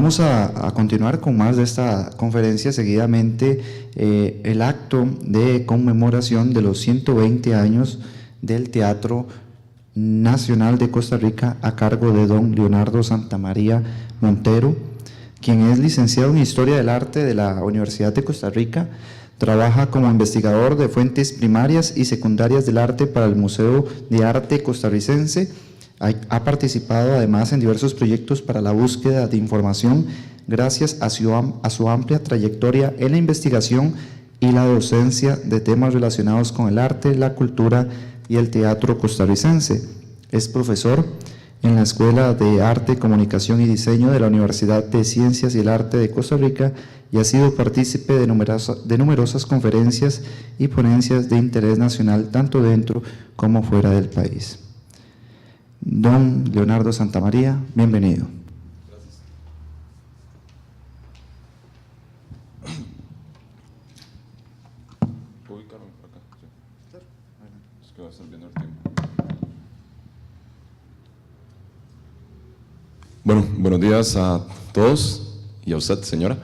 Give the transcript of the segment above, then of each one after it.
Vamos a continuar con más de esta conferencia. Seguidamente, el acto de conmemoración de los 120 años del Teatro Nacional de Costa Rica a cargo de don Leonardo Santamaría Montero, quien es licenciado en Historia del Arte de la Universidad de Costa Rica. Trabaja como investigador de fuentes primarias y secundarias del arte para el Museo de Arte Costarricense. Ha participado además en diversos proyectos para la búsqueda de información gracias a su amplia trayectoria en la investigación y la docencia de temas relacionados con el arte, la cultura y el teatro costarricense. Es profesor en la Escuela de Arte, Comunicación y Diseño de la Universidad de Ciencias y el Arte de Costa Rica y ha sido partícipe de numerosas conferencias y ponencias de interés nacional, tanto dentro como fuera del país. Don Leonardo Santamaría, bienvenido. Gracias. ¿Puedo ubicarme por acá? Sí. Es que va a estar viendo el tiempo. Bueno, buenos días a todos y a usted, señora.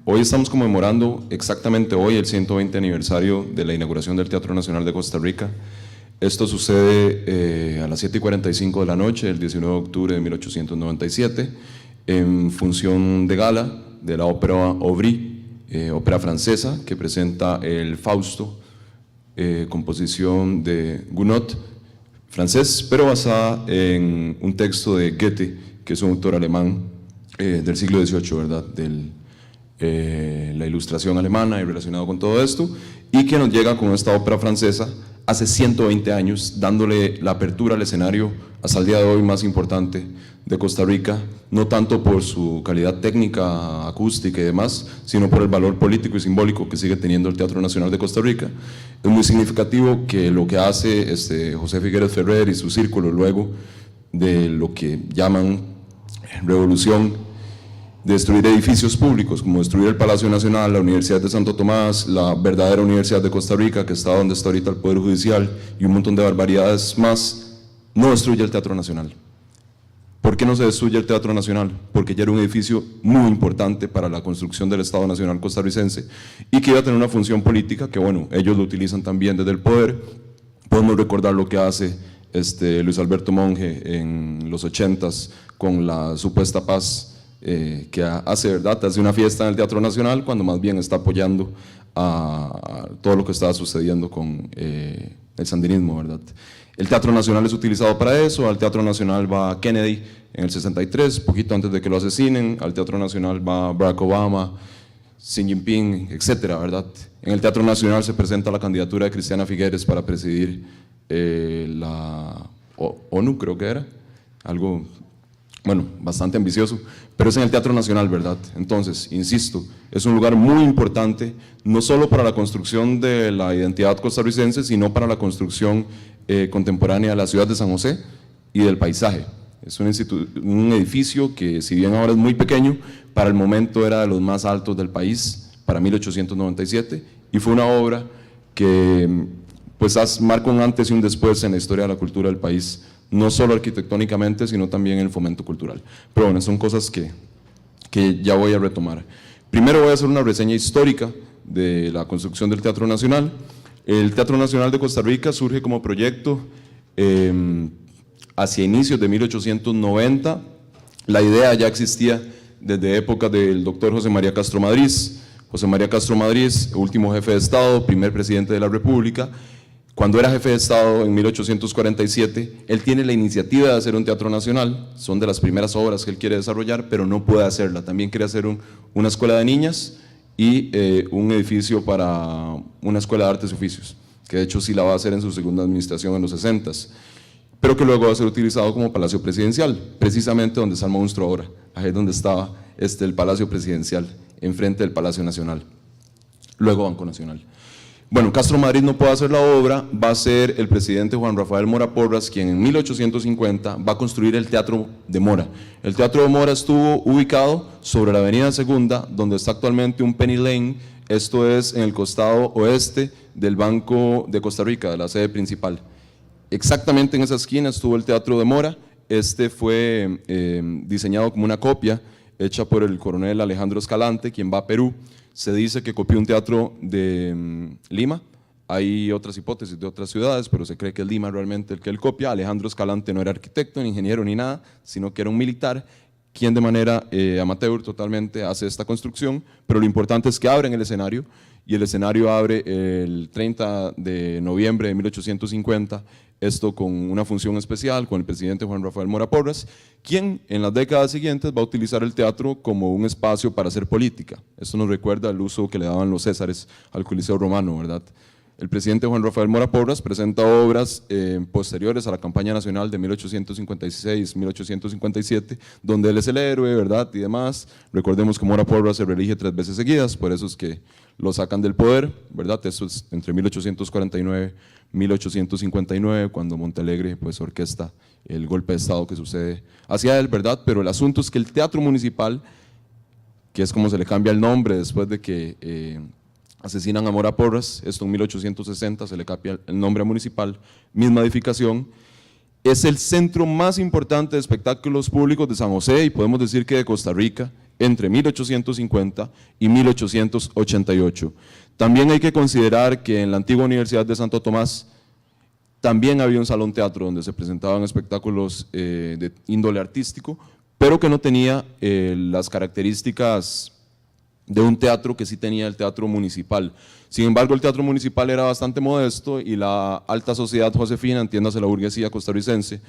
Hoy estamos conmemorando exactamente hoy el 120 aniversario de la inauguración del Teatro Nacional de Costa Rica. Esto sucede a las 7:45 de la noche, el 19 de octubre de 1897, en función de gala de la ópera Aubry, ópera francesa, que presenta el Fausto, composición de Gounod, francés, pero basada en un texto de Goethe, que es un autor alemán del siglo XVIII, ¿verdad? La ilustración alemana y relacionado con todo esto, y que nos llega con esta ópera francesa hace 120 años, dándole la apertura al escenario hasta el día de hoy más importante de Costa Rica, no tanto por su calidad técnica, acústica y demás, sino por el valor político y simbólico que sigue teniendo el Teatro Nacional de Costa Rica. Es muy significativo que lo que hace José Figueres Ferrer y su círculo luego de lo que llaman revolución, destruir edificios públicos, como destruir el Palacio Nacional, la Universidad de Santo Tomás, la verdadera Universidad de Costa Rica, que está donde está ahorita el Poder Judicial, y un montón de barbaridades más, no destruye el Teatro Nacional. ¿Por qué no se destruye el Teatro Nacional? Porque ya era un edificio muy importante para la construcción del Estado Nacional costarricense y que iba a tener una función política que, bueno, ellos lo utilizan también desde el poder. Podemos recordar lo que hace Luis Alberto Monge en los 80s con la supuesta paz que hace, ¿verdad? Hace una fiesta en el Teatro Nacional cuando más bien está apoyando a todo lo que estaba sucediendo con el sandinismo, ¿verdad? El Teatro Nacional es utilizado para eso. Al Teatro Nacional va Kennedy en el 63, poquito antes de que lo asesinen. Al Teatro Nacional va Barack Obama, Xi Jinping, etcétera, ¿verdad? En el Teatro Nacional se presenta la candidatura de Cristiana Figueres para presidir la ONU, creo que era, algo, bueno, bastante ambicioso, pero es en el Teatro Nacional, ¿verdad? Entonces, insisto, es un lugar muy importante, no solo para la construcción de la identidad costarricense, sino para la construcción contemporánea de la ciudad de San José y del paisaje. Es un edificio que, si bien ahora es muy pequeño, para el momento era de los más altos del país, para 1897, y fue una obra que pues marca un antes y un después en la historia de la cultura del país, no solo arquitectónicamente, sino también en el fomento cultural. Pero bueno, son cosas que ya voy a retomar. Primero voy a hacer una reseña histórica de la construcción del Teatro Nacional. El Teatro Nacional de Costa Rica surge como proyecto hacia inicios de 1890. La idea ya existía desde época del doctor José María Castro Madrid. José María Castro Madrid, último jefe de Estado, primer presidente de la República. Cuando era jefe de Estado en 1847, él tiene la iniciativa de hacer un teatro nacional, son de las primeras obras que él quiere desarrollar, pero no puede hacerla. También quiere hacer una escuela de niñas y un edificio para una escuela de artes y oficios, que de hecho sí la va a hacer en su segunda administración en los 60s, pero que luego va a ser utilizado como palacio presidencial, precisamente donde está el monstruo ahora, ahí es donde estaba el palacio presidencial, enfrente del Palacio Nacional, luego Banco Nacional. Bueno, Castro Madrid no puede hacer la obra, va a ser el presidente Juan Rafael Mora Porras quien en 1850 va a construir el Teatro de Mora. El Teatro de Mora estuvo ubicado sobre la avenida Segunda, donde está actualmente un Penny Lane, esto es en el costado oeste del Banco de Costa Rica, de la sede principal. Exactamente en esa esquina estuvo el Teatro de Mora, este fue diseñado como una copia hecha por el coronel Alejandro Escalante, quien va a Perú. Se dice que copió un teatro de Lima. Hay otras hipótesis de otras ciudades, pero se cree que es Lima realmente el que él copia. Alejandro Escalante no era arquitecto, ni ingeniero, ni nada, sino que era un militar, quien de manera amateur totalmente hace esta construcción, pero lo importante es que abren el escenario, y el escenario abre el 30 de noviembre de 1850, esto con una función especial con el presidente Juan Rafael Mora Porras, quien en las décadas siguientes va a utilizar el teatro como un espacio para hacer política. Esto nos recuerda el uso que le daban los césares al Coliseo Romano, ¿verdad? El presidente Juan Rafael Mora Porras presenta obras posteriores a la campaña nacional de 1856-1857, donde él es el héroe, ¿verdad? Y demás. Recordemos que Mora Porras se reelige 3 veces seguidas, por eso es que lo sacan del poder, ¿verdad? Eso es entre 1849 y 1859, cuando Montalegre pues orquesta el golpe de Estado que sucede hacia él, ¿verdad? Pero el asunto es que el Teatro Municipal, que es como se le cambia el nombre después de que asesinan a Mora Porras, esto en 1860 se le cambia el nombre a Municipal, misma edificación, es el centro más importante de espectáculos públicos de San José y podemos decir que de Costa Rica entre 1850 y 1888. También hay que considerar que en la antigua Universidad de Santo Tomás también había un salón teatro donde se presentaban espectáculos de índole artístico, pero que no tenía las características de un teatro que sí tenía el teatro municipal. Sin embargo, el teatro municipal era bastante modesto y la alta sociedad josefina, entiéndase la burguesía costarricense,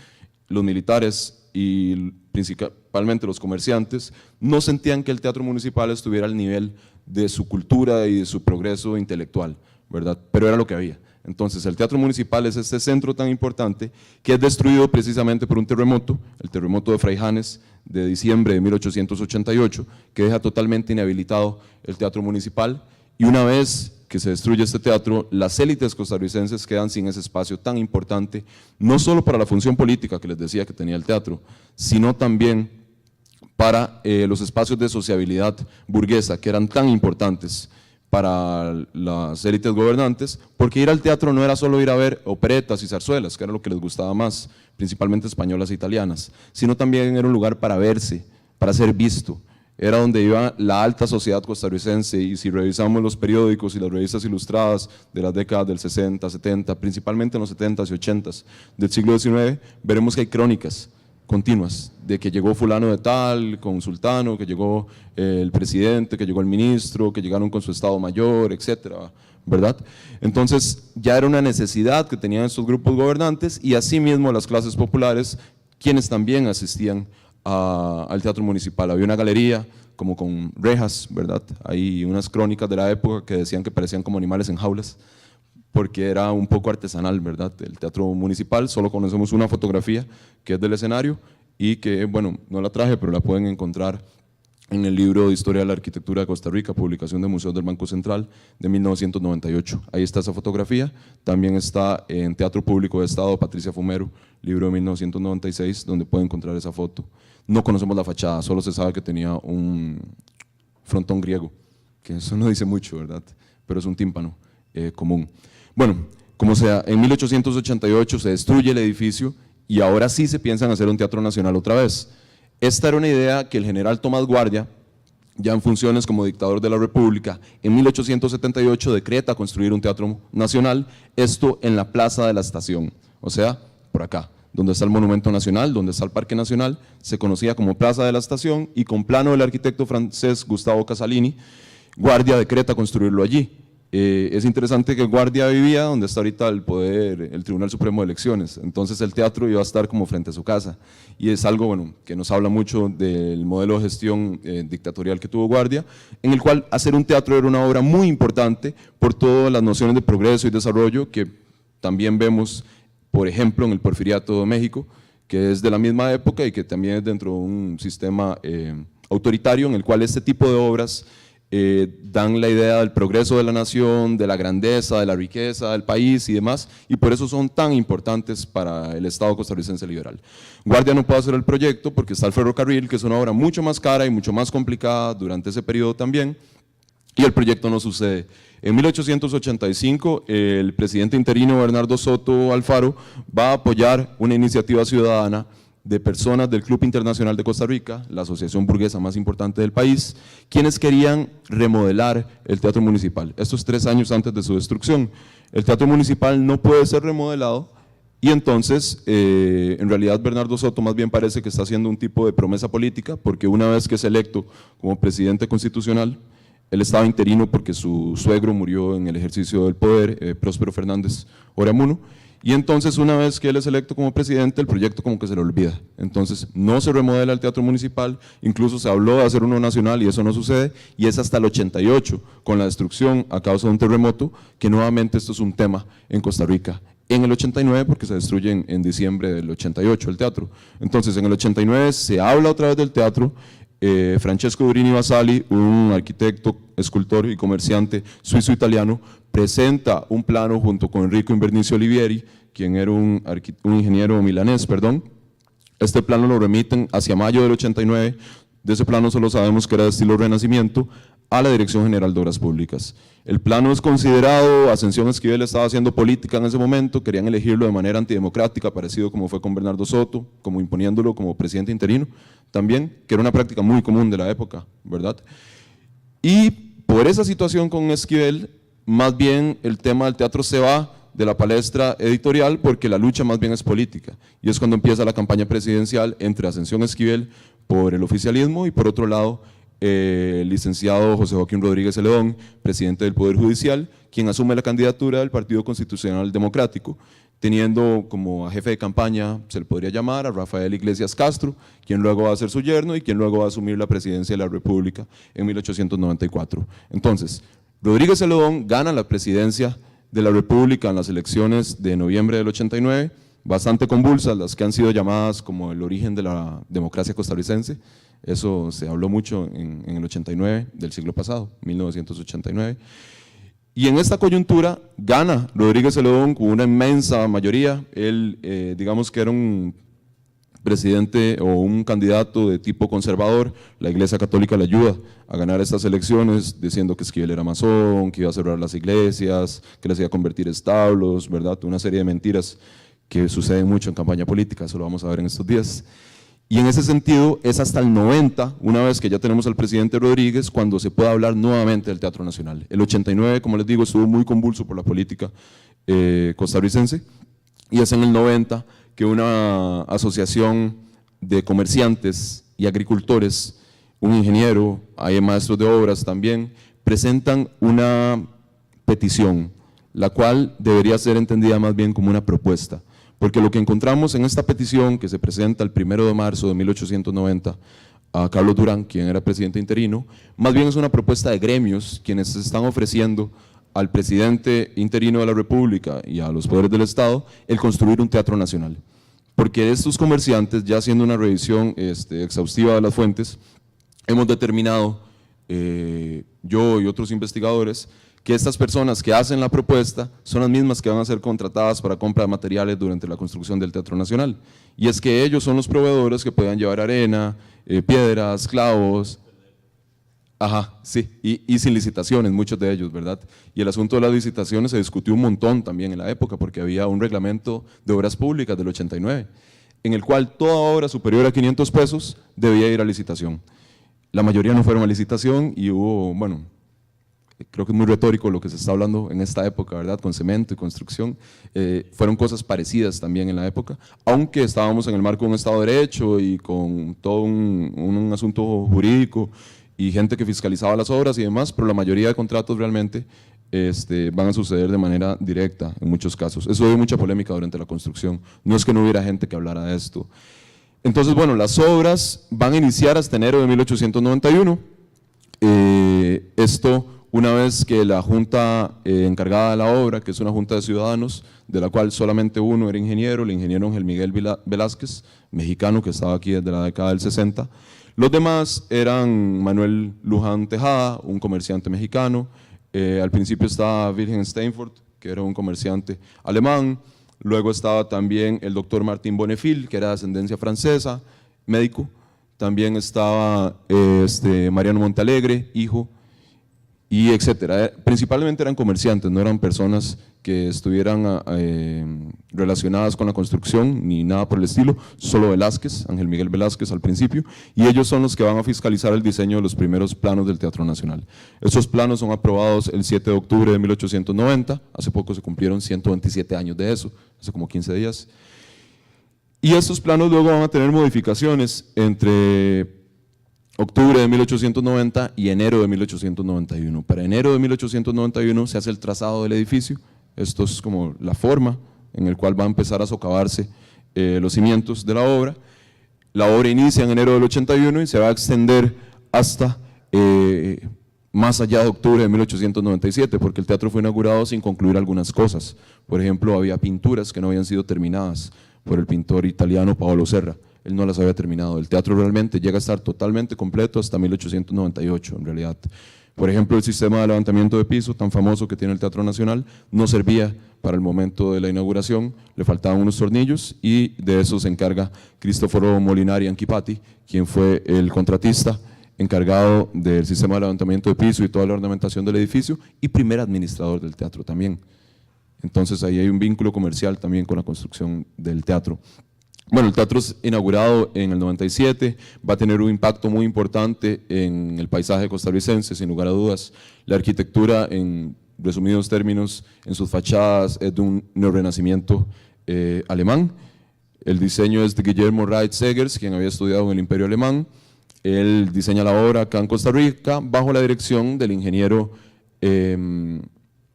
los militares y principalmente los comerciantes, no sentían que el teatro municipal estuviera al nivel de su cultura y de su progreso intelectual, ¿verdad? Pero era lo que había. Entonces, el teatro municipal es este centro tan importante que es destruido precisamente por un terremoto, el terremoto de Fraijanes de diciembre de 1888, que deja totalmente inhabilitado el teatro municipal, y una vez que se destruye este teatro, las élites costarricenses quedan sin ese espacio tan importante, no solo para la función política que les decía que tenía el teatro, sino también para los espacios de sociabilidad burguesa que eran tan importantes para las élites gobernantes, porque ir al teatro no era solo ir a ver operetas y zarzuelas, que era lo que les gustaba más, principalmente españolas e italianas, sino también era un lugar para verse, para ser visto. Era donde iba la alta sociedad costarricense, y si revisamos los periódicos y las revistas ilustradas de las décadas del 60, 70, principalmente en los 70s y 80s del siglo XIX, veremos que hay crónicas continuas de que llegó fulano de tal con sultano, que llegó el presidente, que llegó el ministro, que llegaron con su estado mayor, etcétera, ¿verdad? Entonces ya era una necesidad que tenían estos grupos gobernantes y asimismo las clases populares, quienes también asistían al teatro municipal. Había una galería como con rejas, ¿verdad? Hay unas crónicas de la época que decían que parecían como animales en jaulas, porque era un poco artesanal, ¿verdad? El teatro municipal, solo conocemos una fotografía que es del escenario y que, bueno, no la traje, pero la pueden encontrar en el libro de Historia de la Arquitectura de Costa Rica, publicación de Museos del Banco Central de 1998. Ahí está esa fotografía. También está en Teatro Público de Estado, Patricia Fumero, libro de 1996, donde pueden encontrar esa foto. No conocemos la fachada, solo se sabe que tenía un frontón griego, que eso no dice mucho, ¿verdad? Pero es un tímpano común. Bueno, como sea, en 1888 se destruye el edificio y ahora sí se piensa en hacer un teatro nacional otra vez. Esta era una idea que el general Tomás Guardia, ya en funciones como dictador de la República, en 1878 decreta construir un teatro nacional, esto en la Plaza de la Estación, o sea, por acá, donde está el Monumento Nacional, donde está el Parque Nacional, se conocía como Plaza de la Estación, y con plano del arquitecto francés Gustavo Casalini, Guardia decreta construirlo allí. Es interesante que Guardia vivía donde está ahorita el poder, el Tribunal Supremo de Elecciones, entonces el teatro iba a estar como frente a su casa, y es algo, bueno, que nos habla mucho del modelo de gestión dictatorial que tuvo Guardia, en el cual hacer un teatro era una obra muy importante por todas las nociones de progreso y desarrollo que también vemos, por ejemplo, en el Porfiriato de México, que es de la misma época y que también es dentro de un sistema autoritario en el cual este tipo de obras dan la idea del progreso de la nación, de la grandeza, de la riqueza del país y demás, y por eso son tan importantes para el Estado costarricense liberal. Guardia no puede hacer el proyecto porque está el ferrocarril, que es una obra mucho más cara y mucho más complicada durante ese periodo también, y el proyecto no sucede. En 1885, el presidente interino Bernardo Soto Alfaro va a apoyar una iniciativa ciudadana de personas del Club Internacional de Costa Rica, la asociación burguesa más importante del país, quienes querían remodelar el Teatro Municipal. Esto es 3 años antes de su destrucción. El Teatro Municipal no puede ser remodelado y entonces, en realidad, Bernardo Soto más bien parece que está haciendo un tipo de promesa política, porque una vez que es electo como presidente constitucional, él estaba interino porque su suegro murió en el ejercicio del poder, Próspero Fernández Oreamuno, y entonces una vez que él es electo como presidente, el proyecto como que se le olvida. Entonces no se remodela el Teatro Municipal, incluso se habló de hacer uno nacional y eso no sucede, y es hasta el 88, con la destrucción a causa de un terremoto, que nuevamente esto es un tema en Costa Rica. En el 89, porque se destruye en diciembre del 88 el teatro. Entonces en el 89 se habla otra vez del teatro. Francesco Durini Basali, un arquitecto, escultor y comerciante suizo-italiano, presenta un plano junto con Enrico Invernicio Olivieri, quien era un ingeniero milanés, perdón. Este plano lo remiten hacia mayo del 89, de ese plano solo sabemos que era de estilo Renacimiento, a la Dirección General de Obras Públicas. El plano es considerado, Ascensión Esquivel estaba haciendo política en ese momento, querían elegirlo de manera antidemocrática, parecido como fue con Bernardo Soto, como imponiéndolo como presidente interino, también, que era una práctica muy común de la época, ¿verdad? Y por esa situación con Esquivel, más bien el tema del teatro se va de la palestra editorial porque la lucha más bien es política, y es cuando empieza la campaña presidencial entre Ascensión Esquivel por el oficialismo y por otro lado el licenciado José Joaquín Rodríguez Celedón, presidente del Poder Judicial, quien asume la candidatura del Partido Constitucional Democrático, teniendo como a jefe de campaña, se le podría llamar, a Rafael Iglesias Castro, quien luego va a ser su yerno y quien luego va a asumir la presidencia de la República en 1894. Entonces, Rodríguez Celedón gana la presidencia de la República en las elecciones de noviembre del 89, bastante convulsas, las que han sido llamadas como el origen de la democracia costarricense. Eso se habló mucho en el 89 del siglo pasado, 1989. Y en esta coyuntura gana Rodríguez Celedón con una inmensa mayoría. Él, digamos que era un presidente o un candidato de tipo conservador. La Iglesia Católica le ayuda a ganar estas elecciones diciendo que Esquivel era masón, que iba a cerrar las iglesias, que les iba a convertir establos, ¿verdad? Una serie de mentiras que suceden mucho en campaña política, eso lo vamos a ver en estos días. Y en ese sentido es hasta el 90, una vez que ya tenemos al presidente Rodríguez, cuando se puede hablar nuevamente del Teatro Nacional. El 89, como les digo, estuvo muy convulso por la política costarricense, y es en el 90 que una asociación de comerciantes y agricultores, un ingeniero, hay maestros de obras también, presentan una petición, la cual debería ser entendida más bien como una propuesta. Porque lo que encontramos en esta petición que se presenta el 1 de marzo de 1890 a Carlos Durán, quien era presidente interino, más bien es una propuesta de gremios quienes se están ofreciendo al presidente interino de la República y a los poderes del Estado el construir un teatro nacional. Porque estos comerciantes, ya haciendo una revisión exhaustiva de las fuentes, hemos determinado, yo y otros investigadores, que estas personas que hacen la propuesta son las mismas que van a ser contratadas para compra de materiales durante la construcción del Teatro Nacional. Y es que ellos son los proveedores que puedan llevar arena, piedras, clavos, ajá, sí, y sin licitaciones, muchos de ellos, ¿verdad? Y el asunto de las licitaciones se discutió un montón también en la época, porque había un reglamento de obras públicas del 89, en el cual toda obra superior a 500 pesos debía ir a licitación. La mayoría no fueron a licitación y hubo, bueno, creo que es muy retórico lo que se está hablando en esta época, ¿verdad? Con cemento y construcción, fueron cosas parecidas también en la época, aunque estábamos en el marco de un Estado de Derecho y con todo un asunto jurídico y gente que fiscalizaba las obras y demás, pero la mayoría de contratos realmente van a suceder de manera directa en muchos casos. Eso dio mucha polémica durante la construcción, no es que no hubiera gente que hablara de esto. Entonces, bueno, las obras van a iniciar hasta enero de 1891, esto una vez que la junta encargada de la obra, que es una junta de ciudadanos, de la cual solamente uno era ingeniero, el ingeniero Ángel Miguel Velázquez, mexicano, que estaba aquí desde la década del 60. Los demás eran Manuel Luján Tejada, un comerciante mexicano, al principio estaba Wilhelm Steinfurt, que era un comerciante alemán, luego estaba también el doctor Martín Bonnefil, que era de ascendencia francesa, médico, también estaba Mariano Montalegre, hijo, y etcétera. Principalmente eran comerciantes, no eran personas que estuvieran relacionadas con la construcción ni nada por el estilo, solo Velázquez, Ángel Miguel Velázquez al principio, y ellos son los que van a fiscalizar el diseño de los primeros planos del Teatro Nacional. Estos planos son aprobados el 7 de octubre de 1890, hace poco se cumplieron 127 años de eso, hace como 15 días, y estos planos luego van a tener modificaciones entre octubre de 1890 y enero de 1891. Para enero de 1891 se hace el trazado del edificio, esto es como la forma en la cual va a empezar a socavarse los cimientos de la obra. La obra inicia en enero del 81 y se va a extender hasta más allá de octubre de 1897, porque el teatro fue inaugurado sin concluir algunas cosas. Por ejemplo, había pinturas que no habían sido terminadas por el pintor italiano Paolo Serra. Él no las había terminado. El teatro realmente llega a estar totalmente completo hasta 1898 en realidad. Por ejemplo, el sistema de levantamiento de piso tan famoso que tiene el Teatro Nacional no servía para el momento de la inauguración, le faltaban unos tornillos y de eso se encarga Cristoforo Molinari Anchipati, quien fue el contratista encargado del sistema de levantamiento de piso y toda la ornamentación del edificio y primer administrador del teatro también. Entonces ahí hay un vínculo comercial también con la construcción del teatro. Bueno, el teatro es inaugurado en el 97, va a tener un impacto muy importante en el paisaje costarricense, sin lugar a dudas. La arquitectura, en resumidos términos, en sus fachadas es de un neorrenacimiento alemán. El diseño es de Guillermo Reitz Segers, quien había estudiado en el Imperio Alemán. Él diseña la obra acá en Costa Rica bajo la dirección del ingeniero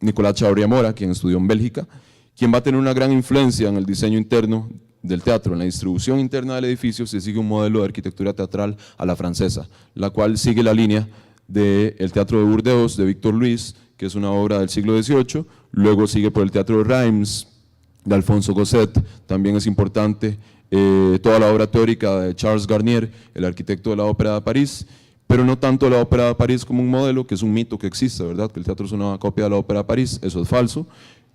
Nicolás Chavarría Mora, quien estudió en Bélgica, quien va a tener una gran influencia en el diseño interno del teatro. En la distribución interna del edificio se sigue un modelo de arquitectura teatral a la francesa, la cual sigue la línea del Teatro de Burdeos de Víctor Luis, que es una obra del siglo XVIII, luego sigue por el Teatro de Reims de Alfonso Gosset, también es importante toda la obra teórica de Charles Garnier, el arquitecto de la Ópera de París, pero no tanto la Ópera de París como un modelo, que es un mito que existe, ¿verdad? Que el teatro es una copia de la Ópera de París, eso es falso.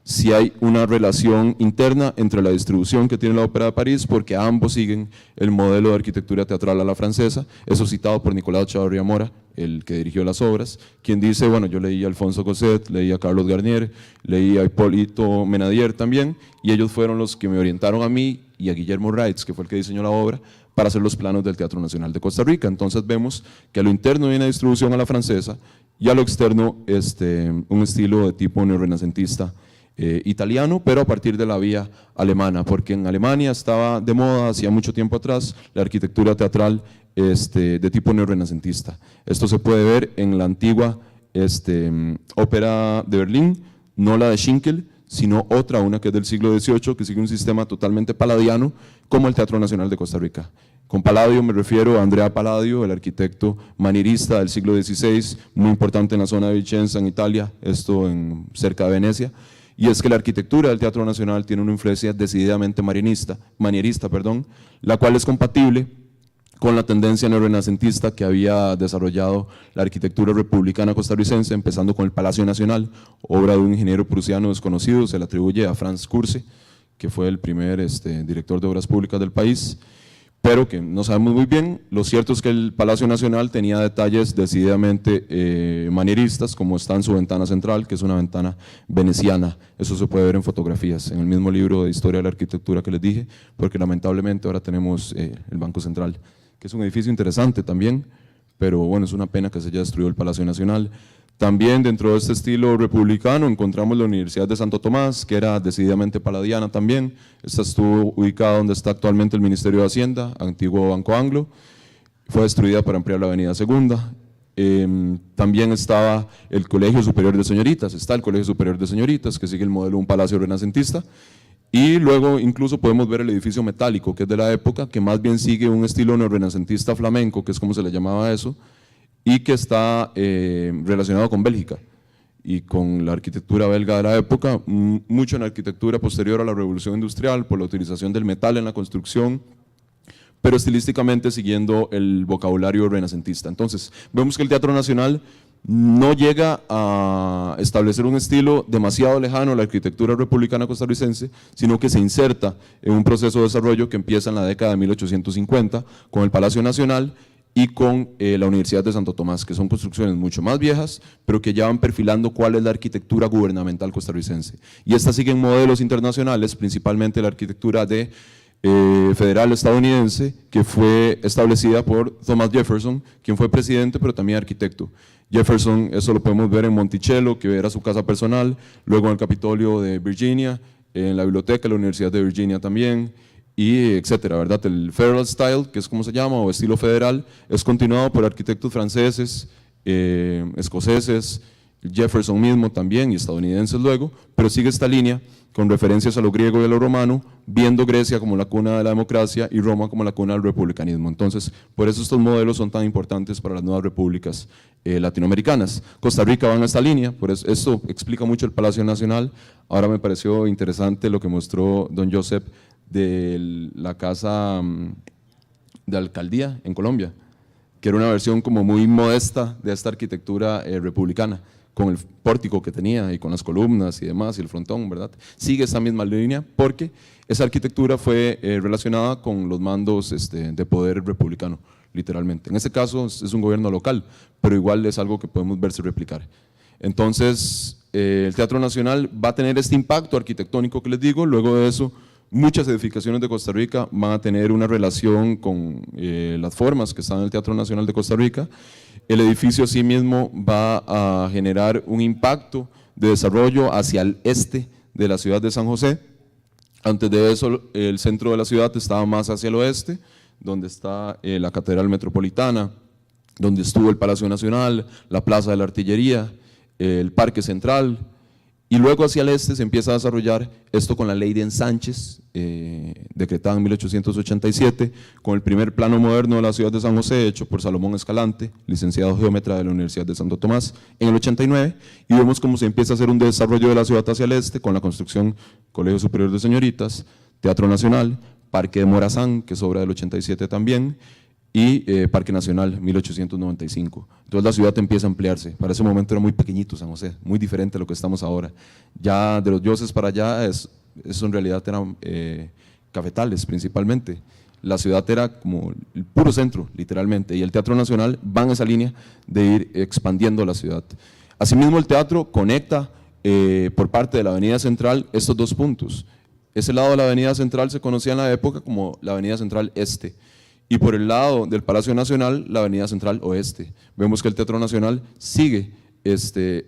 Si hay una relación interna entre la distribución que tiene la Ópera de París, porque ambos siguen el modelo de arquitectura teatral a la francesa, eso citado por Nicolás Chavarría Mora, el que dirigió las obras, quien dice, bueno, yo leí a Alfonso Gosset, leí a Carlos Garnier, leí a Hipólito Menadier también, y ellos fueron los que me orientaron a mí y a Guillermo Reitz, que fue el que diseñó la obra, para hacer los planos del Teatro Nacional de Costa Rica. Entonces vemos que a lo interno hay una distribución a la francesa y a lo externo un estilo de tipo neorrenacentista italiano, pero a partir de la vía alemana, porque en Alemania estaba de moda hacía mucho tiempo atrás la arquitectura teatral de tipo neorrenacentista. Esto se puede ver en la antigua ópera de Berlín, no la de Schinkel, sino otra, una que es del siglo XVIII, que sigue un sistema totalmente palladiano, como el Teatro Nacional de Costa Rica. Con Palladio me refiero a Andrea Palladio, el arquitecto manierista del siglo XVI, muy importante en la zona de Vicenza, en Italia, esto cerca de Venecia. Y es que la arquitectura del Teatro Nacional tiene una influencia decididamente manierista, la cual es compatible con la tendencia neorrenacentista que había desarrollado la arquitectura republicana costarricense, empezando con el Palacio Nacional, obra de un ingeniero prusiano desconocido, se le atribuye a Franz Kurse, que fue el primer director de obras públicas del país, pero que no sabemos muy bien. Lo cierto es que el Palacio Nacional tenía detalles decididamente manieristas, como está en su ventana central, que es una ventana veneciana. Eso se puede ver en fotografías, en el mismo libro de Historia de la Arquitectura que les dije, porque lamentablemente ahora tenemos el Banco Central, que es un edificio interesante también, pero bueno, es una pena que se haya destruido el Palacio Nacional. También dentro de este estilo republicano encontramos la Universidad de Santo Tomás, que era decididamente palladiana también. Esta estuvo ubicada donde está actualmente el Ministerio de Hacienda, antiguo Banco Anglo. Fue destruida para ampliar la Avenida Segunda. También estaba el Colegio Superior de Señoritas, está el Colegio Superior de Señoritas, que sigue el modelo de un palacio renacentista. Y luego incluso podemos ver el edificio metálico, que es de la época, que más bien sigue un estilo neorrenacentista flamenco, que es como se le llamaba eso, y que está relacionado con Bélgica y con la arquitectura belga de la época, mucho en la arquitectura posterior a la Revolución Industrial, por la utilización del metal en la construcción, pero estilísticamente siguiendo el vocabulario renacentista. Entonces, vemos que el Teatro Nacional no llega a establecer un estilo demasiado lejano a la arquitectura republicana costarricense, sino que se inserta en un proceso de desarrollo que empieza en la década de 1850 con el Palacio Nacional y con la Universidad de Santo Tomás, que son construcciones mucho más viejas, pero que ya van perfilando cuál es la arquitectura gubernamental costarricense. Y estas siguen modelos internacionales, principalmente la arquitectura de federal estadounidense, que fue establecida por Thomas Jefferson, quien fue presidente pero también arquitecto. Jefferson, eso lo podemos ver en Monticello, que era su casa personal, luego en el Capitolio de Virginia, en la biblioteca de la Universidad de Virginia también, y etcétera, ¿verdad? El Federal Style, que es como se llama, o estilo federal, es continuado por arquitectos franceses, escoceses, Jefferson mismo también, y estadounidenses luego, pero sigue esta línea con referencias a lo griego y a lo romano, viendo Grecia como la cuna de la democracia y Roma como la cuna del republicanismo. Entonces, por eso estos modelos son tan importantes para las nuevas repúblicas latinoamericanas. Costa Rica va en esta línea, por eso esto explica mucho el Palacio Nacional. Ahora me pareció interesante lo que mostró don Joseph de la casa de alcaldía en Colombia, que era una versión como muy modesta de esta arquitectura republicana, con el pórtico que tenía y con las columnas y demás y el frontón, ¿verdad? Sigue esa misma línea porque esa arquitectura fue relacionada con los mandos de poder republicano, literalmente. En este caso es un gobierno local, pero igual es algo que podemos verse replicar. Entonces, el Teatro Nacional va a tener este impacto arquitectónico que les digo. Luego de eso, muchas edificaciones de Costa Rica van a tener una relación con las formas que están en el Teatro Nacional de Costa Rica. El edificio sí mismo va a generar un impacto de desarrollo hacia el este de la ciudad de San José. Antes de eso, el centro de la ciudad estaba más hacia el oeste, donde está la Catedral Metropolitana, donde estuvo el Palacio Nacional, la Plaza de la Artillería, el Parque Central. Y luego hacia el este se empieza a desarrollar esto con la Ley de Ensanches, decretada en 1887, con el primer plano moderno de la ciudad de San José, hecho por Salomón Escalante, licenciado geómetra de la Universidad de Santo Tomás, en el 89, y vemos cómo se empieza a hacer un desarrollo de la ciudad hacia el este, con la construcción Colegio Superior de Señoritas, Teatro Nacional, Parque de Morazán, que es obra del 87 también, y Parque Nacional, 1895. Entonces la ciudad empieza a ampliarse. Para ese momento era muy pequeñito San José, muy diferente a lo que estamos ahora. Ya de los dioses para allá, eso en realidad eran cafetales principalmente. La ciudad era como el puro centro, literalmente, y el Teatro Nacional va en esa línea de ir expandiendo la ciudad. Asimismo, el teatro conecta por parte de la Avenida Central estos dos puntos. Ese lado de la Avenida Central se conocía en la época como la Avenida Central Este, y por el lado del Palacio Nacional, la Avenida Central Oeste. Vemos que el Teatro Nacional sigue este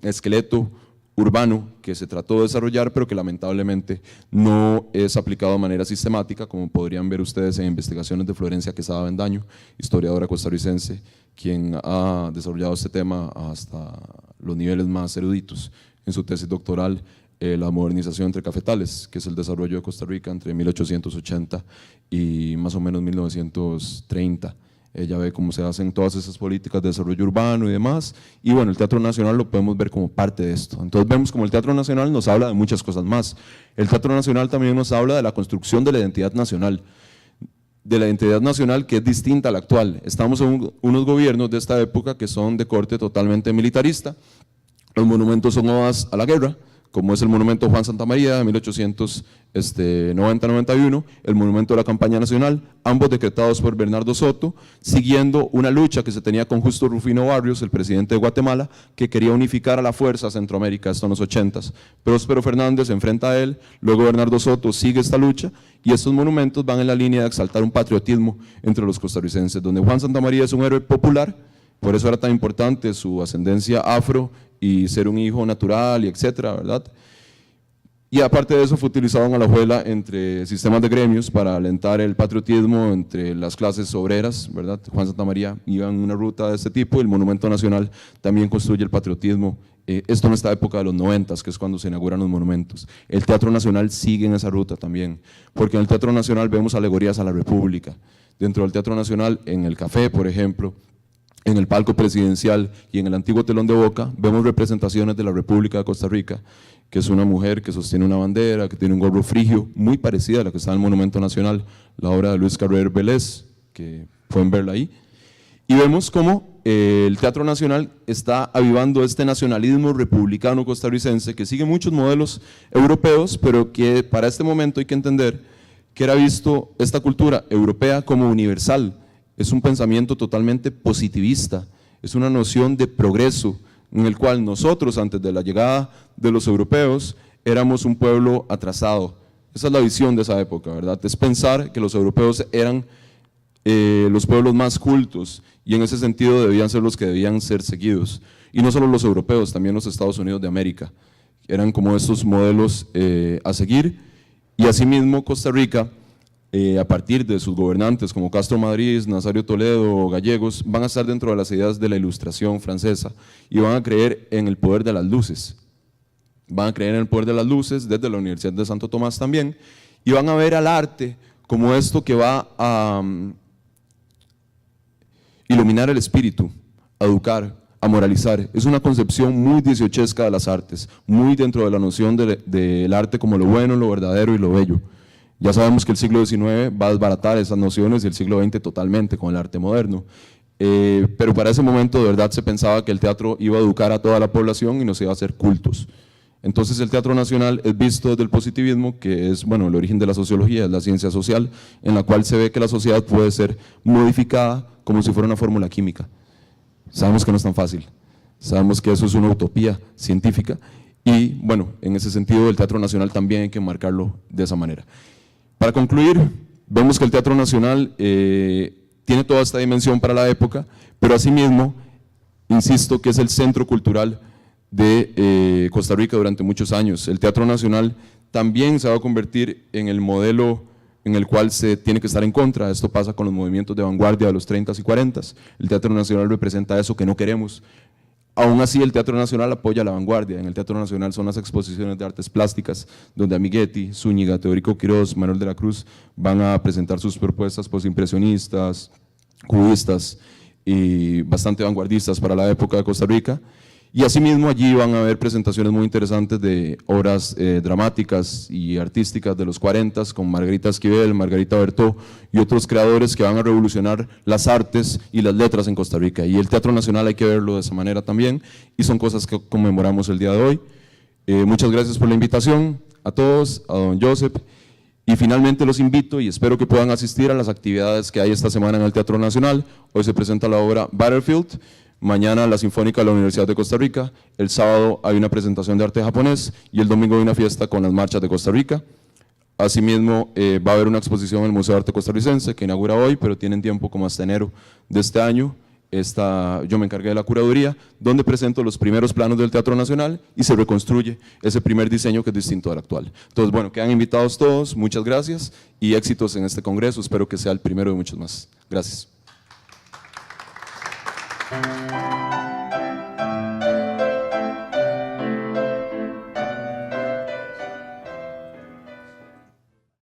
esqueleto urbano que se trató de desarrollar, pero que lamentablemente no es aplicado de manera sistemática, como podrían ver ustedes en investigaciones de Florencia Quesada Bendaño, historiadora costarricense, quien ha desarrollado este tema hasta los niveles más eruditos en su tesis doctoral, la modernización entre cafetales, que es el desarrollo de Costa Rica entre 1880 y más o menos 1930. Ella ve cómo se hacen todas esas políticas de desarrollo urbano y demás, y bueno, el Teatro Nacional lo podemos ver como parte de esto. Entonces vemos como el Teatro Nacional nos habla de muchas cosas más. El Teatro Nacional también nos habla de la construcción de la identidad nacional, que es distinta a la actual. Estamos en unos gobiernos de esta época que son de corte totalmente militarista. Los monumentos son odas a la guerra, como es el monumento Juan Santamaría de 1890-91, el monumento de la campaña nacional, ambos decretados por Bernardo Soto, siguiendo una lucha que se tenía con Justo Rufino Barrios, el presidente de Guatemala, que quería unificar a la fuerza Centroamérica, esto en los 80s. Próspero Fernández se enfrenta a él, luego Bernardo Soto sigue esta lucha, y estos monumentos van en la línea de exaltar un patriotismo entre los costarricenses, donde Juan Santamaría es un héroe popular, por eso era tan importante su ascendencia afro y ser un hijo natural y etcétera, ¿verdad? Y aparte de eso fue utilizado en Alajuela entre sistemas de gremios para alentar el patriotismo entre las clases obreras, ¿verdad? Juan Santamaría iba en una ruta de este tipo, y el Monumento Nacional también construye el patriotismo. Esto en esta época de los 90s, que es cuando se inauguran los monumentos. El Teatro Nacional sigue en esa ruta también, porque en el Teatro Nacional vemos alegorías a la República. Dentro del Teatro Nacional, en el Café, por ejemplo, en el palco presidencial y en el antiguo telón de Boca, vemos representaciones de la República de Costa Rica, que es una mujer que sostiene una bandera, que tiene un gorro frigio, muy parecida a la que está en el Monumento Nacional, la obra de Luis Carrer Vélez, que pueden verla ahí. Y vemos cómo el Teatro Nacional está avivando este nacionalismo republicano costarricense, que sigue muchos modelos europeos, pero que para este momento hay que entender que era visto esta cultura europea como universal. es un pensamiento totalmente positivista, es una noción de progreso, en el cual nosotros, antes de la llegada de los europeos, éramos un pueblo atrasado. Esa es la visión de esa época, ¿verdad? Es pensar que los europeos eran los pueblos más cultos y en ese sentido debían ser los que debían ser seguidos. Y no solo los europeos, también los Estados Unidos de América. Eran como estos modelos a seguir. Y asimismo Costa Rica, a partir de sus gobernantes como Castro Madrid, Nazario Toledo, Gallegos, van a estar dentro de las ideas de la Ilustración francesa y van a creer en el poder de las luces. Van a creer en el poder de las luces desde la Universidad de Santo Tomás también, y van a ver al arte como esto que va a iluminar el espíritu, a educar, a moralizar. Es una concepción muy dieciochesca de las artes, muy dentro de la noción del arte como lo bueno, lo verdadero y lo bello. Ya sabemos que el siglo XIX va a desbaratar esas nociones y el siglo XX totalmente con el arte moderno. Pero para ese momento de verdad se pensaba que el teatro iba a educar a toda la población y nos iba a hacer cultos. Entonces el Teatro Nacional es visto desde el positivismo, que es, bueno, el origen de la sociología, es la ciencia social, en la cual se ve que la sociedad puede ser modificada como si fuera una fórmula química. Sabemos que no es tan fácil, sabemos que eso es una utopía científica y, bueno, en ese sentido el Teatro Nacional también hay que marcarlo de esa manera. Para concluir, vemos que el Teatro Nacional tiene toda esta dimensión para la época, pero asimismo, insisto que es el centro cultural de Costa Rica durante muchos años. El Teatro Nacional también se va a convertir en el modelo en el cual se tiene que estar en contra. Esto pasa con los movimientos de vanguardia de los 30s y 40s. El Teatro Nacional representa eso que no queremos. Aún así, el Teatro Nacional apoya la vanguardia. En el Teatro Nacional son las exposiciones de artes plásticas, donde Amiguetti, Zúñiga, Teodorico Quirós, Manuel de la Cruz van a presentar sus propuestas postimpresionistas, cubistas y bastante vanguardistas para la época de Costa Rica. Y asimismo allí van a haber presentaciones muy interesantes de obras dramáticas y artísticas de los 40s con Margarita Esquivel, Margarita Bertó y otros creadores que van a revolucionar las artes y las letras en Costa Rica. Y el Teatro Nacional hay que verlo de esa manera también y son cosas que conmemoramos el día de hoy. Muchas gracias por la invitación a todos, a don Joseph. Y finalmente los invito y espero que puedan asistir a las actividades que hay esta semana en el Teatro Nacional. Hoy se presenta la obra Battlefield. Mañana la Sinfónica de la Universidad de Costa Rica, el sábado hay una presentación de arte japonés y el domingo hay una fiesta con las marchas de Costa Rica. Asimismo va a haber una exposición en el Museo de Arte Costarricense que inaugura hoy, pero tienen tiempo como hasta enero de este año. Yo me encargué de la curaduría, donde presento los primeros planos del Teatro Nacional y se reconstruye ese primer diseño que es distinto al actual. Entonces, bueno, quedan invitados todos, muchas gracias y éxitos en este congreso, espero que sea el primero de muchos más. Gracias.